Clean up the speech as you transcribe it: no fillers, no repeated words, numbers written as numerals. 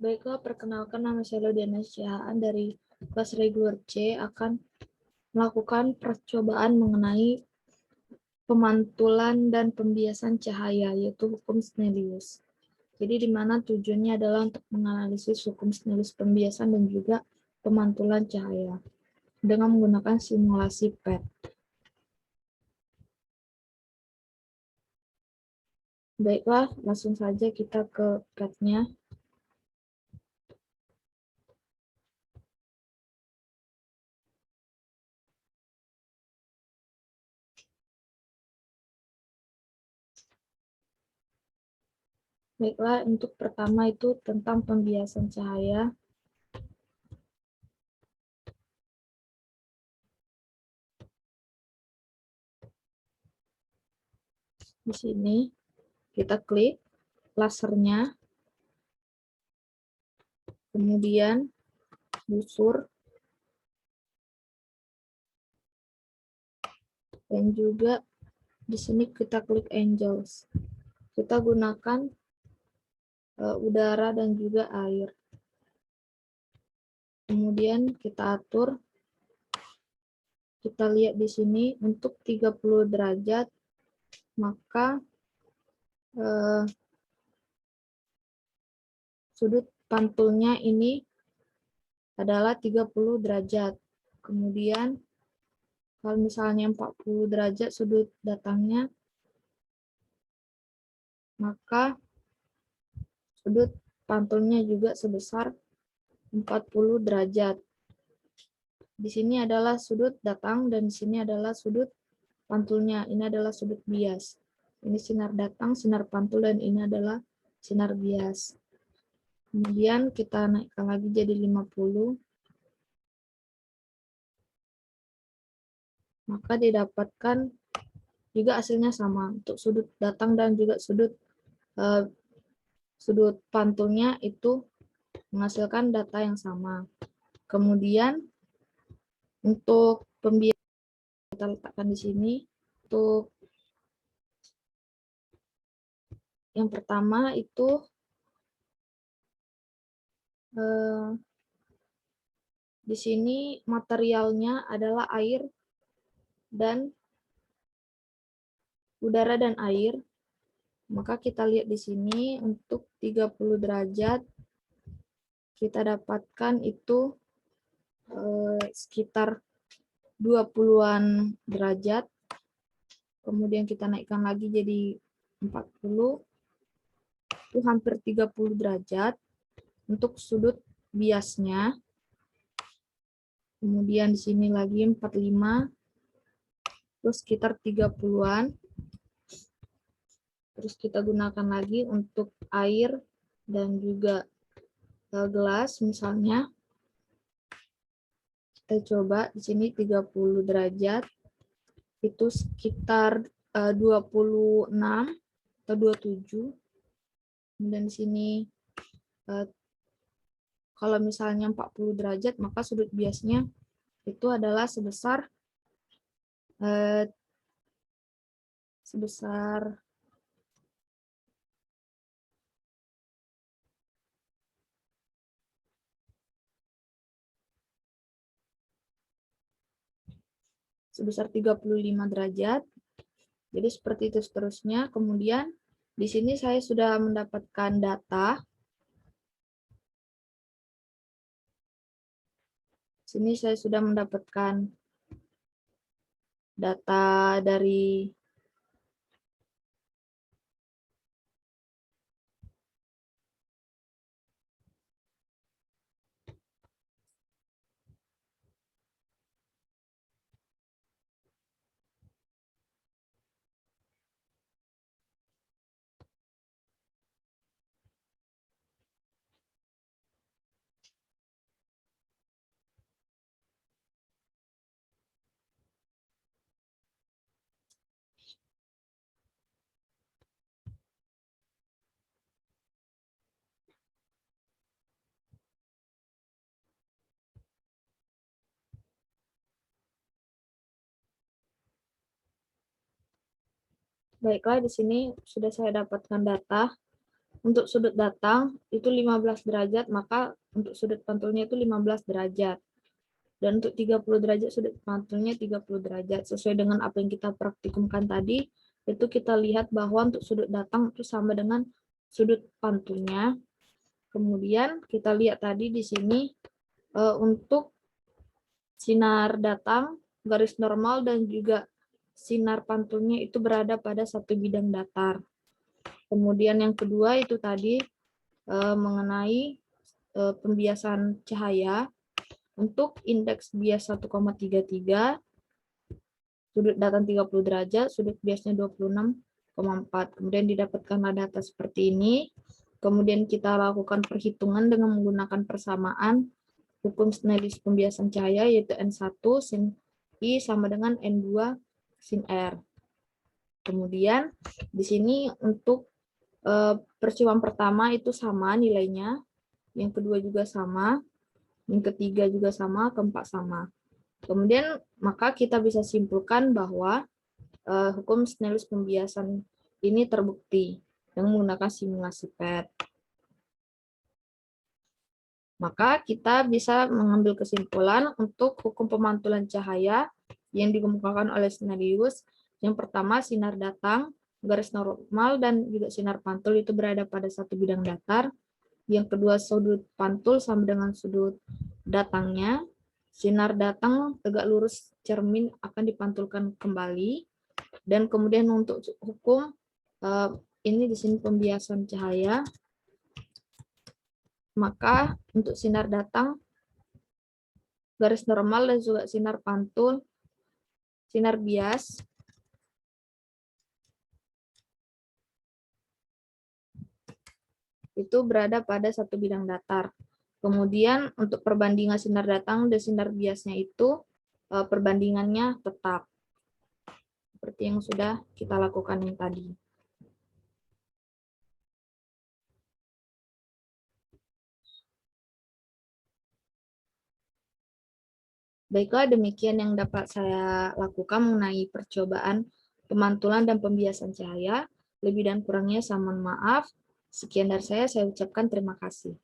Baiklah, perkenalkan nama saya Lodiana Syahaan dari kelas reguler C akan melakukan percobaan mengenai pemantulan dan pembiasan cahaya, yaitu hukum Snellius. Jadi di mana tujuannya adalah untuk menganalisis hukum Snellius pembiasan dan juga pemantulan cahaya dengan menggunakan simulasi PET. Baiklah, langsung saja kita ke PET-nya. Baiklah, untuk pertama itu tentang pembiasan cahaya. Di sini kita klik lasernya, kemudian busur, dan juga di sini kita klik angels. Kita gunakan udara dan juga air. Kemudian kita atur, kita lihat di sini untuk 30 derajat, maka sudut pantulnya ini adalah 30 derajat. Kemudian kalau misalnya 40 derajat sudut datangnya, maka sudut pantulnya juga sebesar 40 derajat. Di sini adalah sudut datang dan di sini adalah sudut pantulnya. Ini adalah sudut bias. Ini sinar datang, sinar pantul, dan ini adalah sinar bias. Kemudian kita naikkan lagi jadi 50. Maka didapatkan juga hasilnya sama untuk sudut datang dan juga sudut pantulnya itu menghasilkan data yang sama. Kemudian untuk pembiasan kita letakkan di sini. Untuk yang pertama itu di sini materialnya adalah air dan udara dan air. Maka kita lihat di sini untuk 30 derajat kita dapatkan itu sekitar 20-an derajat. Kemudian kita naikkan lagi jadi 40. Itu hampir 30 derajat untuk sudut biasnya. Kemudian di sini lagi 45. Terus sekitar 30-an. Terus kita gunakan lagi untuk air dan juga gelas misalnya. Kita coba di sini 30 derajat. Itu sekitar 26 atau 27. Kemudian di sini kalau misalnya 40 derajat, maka sudut biasnya itu adalah sebesar 35 derajat. Jadi seperti itu seterusnya. Kemudian di sini saya sudah mendapatkan data. Sini saya sudah mendapatkan data dari baiklah di sini sudah saya dapatkan data untuk sudut datang itu 15 derajat, maka untuk sudut pantulnya itu 15 derajat. Dan untuk 30 derajat sudut pantulnya 30 derajat. Sesuai dengan apa yang kita praktikumkan tadi, itu kita lihat bahwa untuk sudut datang itu sama dengan sudut pantulnya. Kemudian kita lihat tadi di sini untuk sinar datang, garis normal, dan juga sinar pantulnya itu berada pada satu bidang datar. Kemudian yang kedua itu tadi mengenai pembiasan cahaya. Untuk indeks bias 1,33, sudut datang 30 derajat, sudut biasnya 26,4. Kemudian didapatkanlah data seperti ini. Kemudian kita lakukan perhitungan dengan menggunakan persamaan hukum Snellis pembiasan cahaya, yaitu N1 sin I sama dengan N2 sin R. Kemudian di sini untuk perciwan pertama itu sama nilainya, yang kedua juga sama, yang ketiga juga sama, keempat sama. Kemudian maka kita bisa simpulkan bahwa hukum Snellis pembiasan ini terbukti dengan menggunakan simulasi PET. Maka kita bisa mengambil kesimpulan untuk hukum pemantulan cahaya yang dikemukakan oleh Snellius. Yang pertama, sinar datang, garis normal, dan juga sinar pantul itu berada pada satu bidang datar. Yang kedua, sudut pantul sama dengan sudut datangnya. Sinar datang tegak lurus cermin akan dipantulkan kembali. Dan kemudian untuk hukum, ini di sini pembiasan cahaya. Maka untuk sinar datang, garis normal, dan juga sinar pantul, sinar bias, itu berada pada satu bidang datar. Kemudian untuk perbandingan sinar datang dan sinar biasnya itu perbandingannya tetap. Seperti yang sudah kita lakukan yang tadi. Baiklah, demikian yang dapat saya lakukan mengenai percobaan pemantulan dan pembiasan cahaya. Lebih dan kurangnya saya mohon maaf. Sekian dari saya ucapkan terima kasih.